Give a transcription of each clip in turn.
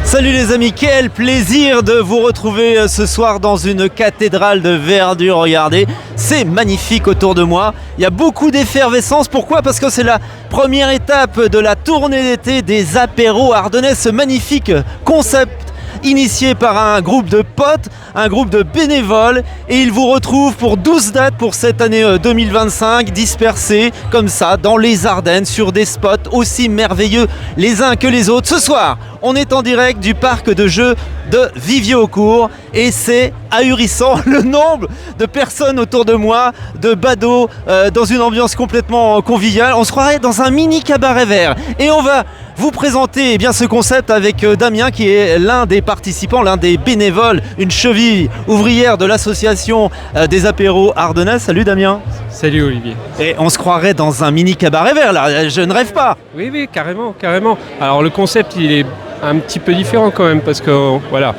Salut les amis, quel plaisir de vous retrouver ce soir dans une cathédrale de verdure. Regardez, c'est magnifique autour de moi. Il y a beaucoup d'effervescence. Pourquoi ? Parce que c'est la première étape de la tournée d'été des apéros ardennais. Ce magnifique concept initié par un groupe de potes, un groupe de bénévoles, et ils vous retrouvent pour 12 dates pour cette année 2025, dispersés comme ça dans les Ardennes sur des spots aussi merveilleux les uns que les autres. Ce soir, on est en direct du parc de jeux de Vivier-au-Court et c'est ahurissant le nombre de personnes autour de moi, de badauds, dans une ambiance complètement conviviale. On se croirait dans un mini cabaret vert et on va vous présenter ce concept avec Damien qui est l'un des participants, l'un des bénévoles, une cheville ouvrière de l'association des apéros ardennais. Salut Damien. Salut Olivier. Et on se croirait dans un mini cabaret vert là, je ne rêve pas. Oui, carrément. Alors le concept il est un petit peu différent quand même parce que voilà,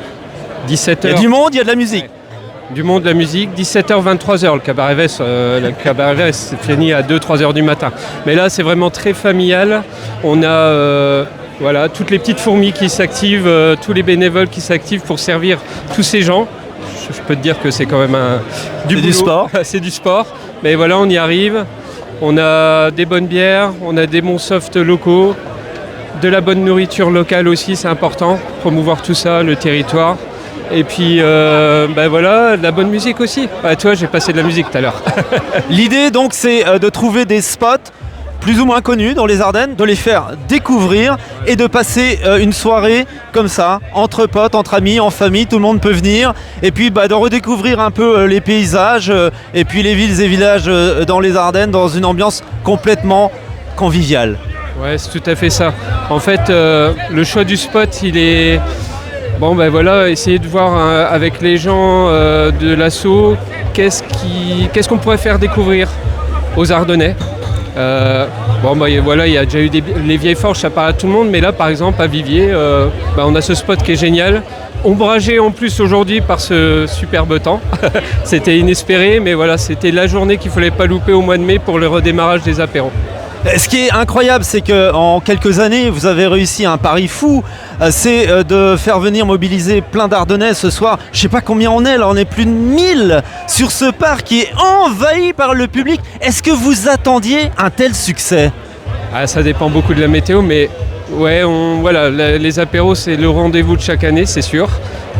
17h. Il y a du monde, il y a de la musique. Du monde, de la musique, 17h, 23h, le cabaret vert c'est fini à 2-3h du matin. Mais là c'est vraiment très familial, on a toutes les petites fourmis qui s'activent, tous les bénévoles qui s'activent pour servir tous ces gens. Je peux te dire que c'est quand même du sport. C'est du sport, mais voilà, on y arrive, on a des bonnes bières, on a des bons softs locaux, de la bonne nourriture locale aussi, c'est important, promouvoir tout ça, le territoire. Et puis, de la bonne musique aussi. Tu vois, j'ai passé de la musique tout à l'heure. L'idée, donc, c'est de trouver des spots plus ou moins connus dans les Ardennes, de les faire découvrir et de passer une soirée comme ça, entre potes, entre amis, en famille, tout le monde peut venir. Et puis, de redécouvrir un peu les paysages et puis les villes et villages dans les Ardennes dans une ambiance complètement conviviale. Ouais, c'est tout à fait ça. En fait, le choix du spot, il est... essayer de voir avec les gens de l'asso qu'est-ce qu'on pourrait faire découvrir aux Ardennais. Il y a déjà eu les vieilles forges, ça parle à tout le monde, mais là par exemple à Vivier, on a ce spot qui est génial. Ombragé en plus aujourd'hui par ce superbe temps. C'était inespéré, mais voilà, c'était la journée qu'il ne fallait pas louper au mois de mai pour le redémarrage des apéros. Ce qui est incroyable, c'est qu'en quelques années, vous avez réussi un pari fou. C'est de faire venir mobiliser plein d'Ardennais ce soir. Je ne sais pas combien on est là, on est plus de 1000 sur ce parc qui est envahi par le public. Est-ce que vous attendiez un tel succès ? Ça dépend beaucoup de la météo, mais ouais, les apéros, c'est le rendez-vous de chaque année, c'est sûr.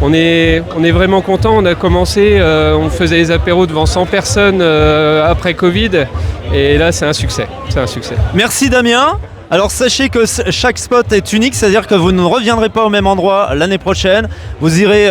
On est vraiment content. On a commencé, on faisait les apéros devant 100 personnes après Covid. Et là, c'est un succès. Merci Damien. Alors sachez que chaque spot est unique, c'est-à-dire que vous ne reviendrez pas au même endroit l'année prochaine. Vous irez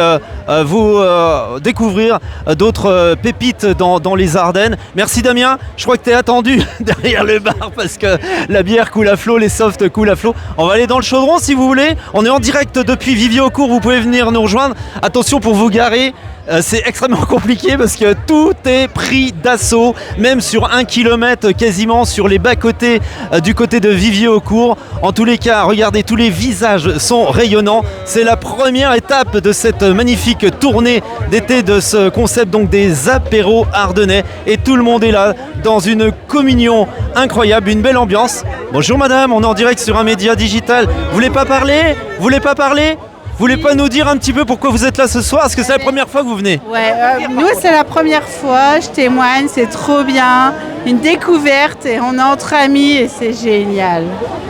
découvrir d'autres pépites dans les Ardennes. Merci Damien, je crois que tu es attendu derrière le bar parce que la bière coule à flot, les softs coulent à flot. On va aller dans le chaudron si vous voulez. On est en direct depuis Vivier-au-Court, vous pouvez venir nous rejoindre. Attention pour vous garer. C'est extrêmement compliqué parce que tout est pris d'assaut, même sur 1 kilomètre quasiment sur les bas-côtés du côté de Vivier-au-Court. En tous les cas, regardez, tous les visages sont rayonnants. C'est la première étape de cette magnifique tournée d'été de ce concept donc des apéros ardennais. Et tout le monde est là dans une communion incroyable, une belle ambiance. Bonjour madame, on est en direct sur un média digital. Vous voulez pas parler ? Vous voulez pas nous dire un petit peu pourquoi vous êtes là ce soir ? Est-ce que c'est la première fois que vous venez ? Ouais, nous c'est la première fois, je témoigne, c'est trop bien, une découverte et on est entre amis et c'est génial.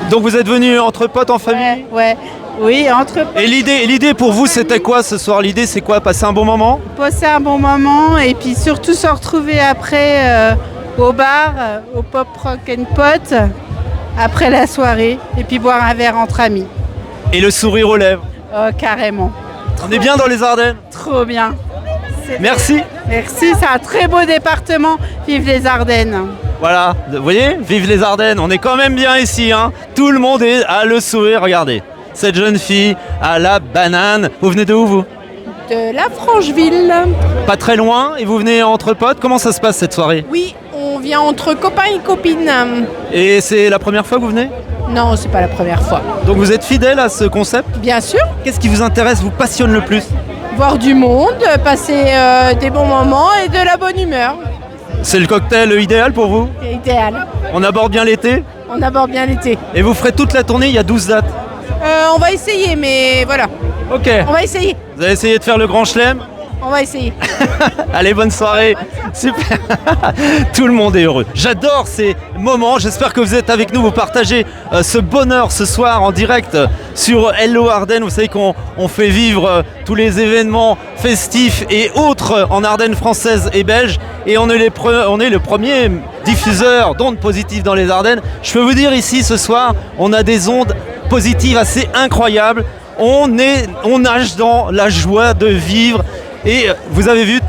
Donc vous êtes venus entre potes en famille ? Ouais, oui, entre potes. Et l'idée pour vous c'était quoi ce soir ? L'idée c'est quoi ? Passer un bon moment ? Passer un bon moment et puis surtout se retrouver après au bar, au Pop Rock and Pot, après la soirée et puis boire un verre entre amis. Et le sourire aux lèvres ? Oh, carrément. On est bien dans les Ardennes ? Trop bien. Merci. Merci, c'est un très beau département. Vive les Ardennes. Voilà, vous voyez, vive les Ardennes. On est quand même bien ici, hein. Tout le monde a le sourire, regardez. Cette jeune fille à la banane. Vous venez de où vous ? De la Francheville. Pas très loin et vous venez entre potes. Comment ça se passe cette soirée ? Oui, on vient entre copains et copines. Et c'est la première fois que vous venez ? Non, c'est pas la première fois. Donc vous êtes fidèle à ce concept ? Bien sûr. Qu'est-ce qui vous intéresse, vous passionne le plus ? Voir du monde, passer des bons moments et de la bonne humeur. C'est le cocktail idéal pour vous ? C'est idéal. On aborde bien l'été ? On aborde bien l'été. Et vous ferez toute la tournée, il y a 12 dates ? On va essayer, mais voilà. Ok. On va essayer. Vous allez essayer de faire le grand chelem? On va essayer. Allez, bonne soirée. Super. Tout le monde est heureux. J'adore ces moments. J'espère que vous êtes avec nous. Vous partagez ce bonheur ce soir en direct sur Hello Ardennes. Vous savez qu'on fait vivre tous les événements festifs et autres en Ardennes françaises et belges. Et on est le premier diffuseur d'ondes positives dans les Ardennes. Je peux vous dire ici ce soir, on a des ondes positives assez incroyables. On nage dans la joie de vivre. Et vous avez vu,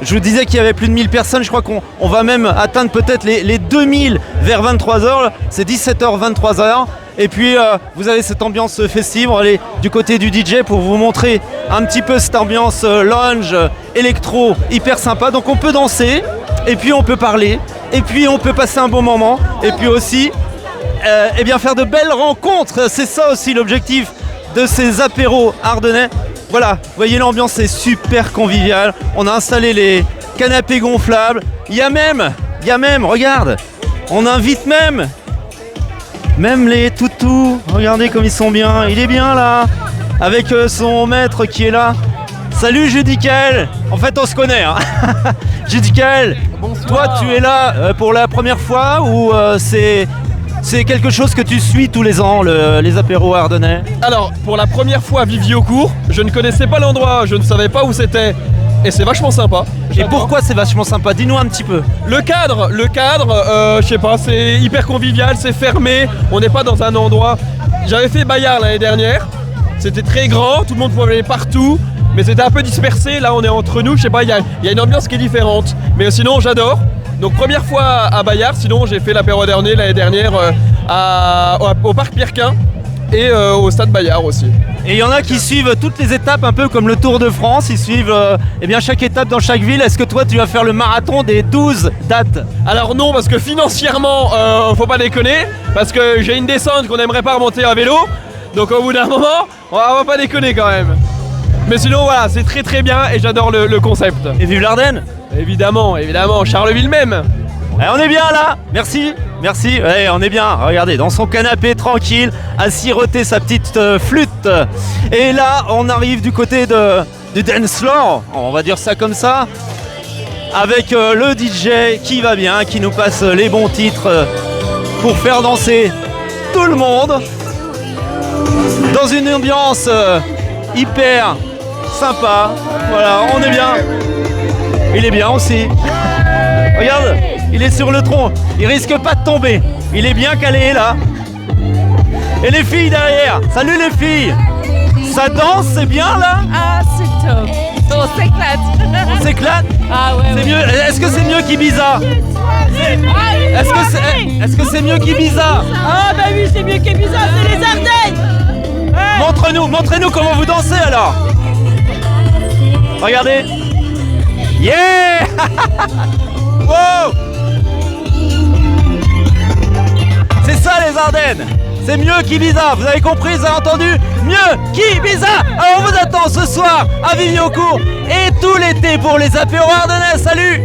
je vous disais qu'il y avait plus de 1000 personnes, je crois qu'on va même atteindre peut-être les 2000 vers 23h, c'est 17h, 23h. Et puis vous avez cette ambiance festive, on va aller du côté du DJ pour vous montrer un petit peu cette ambiance lounge, électro, hyper sympa. Donc on peut danser, et puis on peut parler, et puis on peut passer un bon moment, et puis aussi eh bien faire de belles rencontres. C'est ça aussi l'objectif de ces apéros ardennais. Voilà, vous voyez l'ambiance est super conviviale. On a installé les canapés gonflables. Il y a même, regarde, on invite même les toutous. Regardez comme ils sont bien. Il est bien là, avec son maître qui est là. Salut Judicaël. En fait, on se connaît. Hein. Judicaël, toi tu es là pour la première fois ou c'est quelque chose que tu suis tous les ans, les apéros ardennais? Alors, pour la première fois à Viviocourt, je ne connaissais pas l'endroit, je ne savais pas où c'était. Et c'est vachement sympa. Et pourquoi c'est vachement sympa? Dis-nous un petit peu. Le cadre, je sais pas, c'est hyper convivial, c'est fermé, on n'est pas dans un endroit... J'avais fait Bayard l'année dernière, c'était très grand, tout le monde pouvait aller partout, mais c'était un peu dispersé, là on est entre nous, je sais pas, il y a une ambiance qui est différente. Mais sinon, j'adore. Donc première fois à Bayard, sinon j'ai fait l'apéro dernier l'année dernière au parc Pierrequin et au stade Bayard aussi. Et il y en a qui suivent toutes les étapes un peu comme le Tour de France, ils suivent eh bien chaque étape dans chaque ville. Est-ce que toi tu vas faire le marathon des 12 dates? Alors non, parce que financièrement faut pas déconner, parce que j'ai une descente qu'on aimerait pas remonter à vélo, donc au bout d'un moment on va pas déconner quand même. Mais sinon voilà, c'est très très bien et j'adore le concept. Et vive l'Ardenne! Évidemment, Charleville même. Et on est bien là, merci. Ouais, on est bien, regardez, dans son canapé tranquille, à siroter sa petite flûte. Et là, on arrive du côté du dance floor, on va dire ça comme ça, avec le DJ qui va bien, qui nous passe les bons titres pour faire danser tout le monde dans une ambiance hyper sympa. Voilà, on est bien. Il est bien aussi. Regarde, il est sur le tronc. Il risque pas de tomber. Il est bien calé là. Et les filles derrière. Salut les filles. Ça danse, c'est bien là? Ah, c'est top. On s'éclate. On s'éclate? Ah ouais. C'est mieux. Est-ce que c'est mieux qu'Ibiza? Est-ce que c'est mieux qu'Ibiza? Ah bah oui, c'est mieux qu'Ibiza, c'est les Ardennes. Ouais. Montrez-nous comment vous dansez alors. Regardez. Yeah. Wow. C'est ça les Ardennes. C'est mieux qu'Ibiza, vous avez compris, vous avez entendu? Mieux qu'Ibiza. Alors on vous attend ce soir à Viviocourt et tout l'été pour les apéros ardennais. Salut.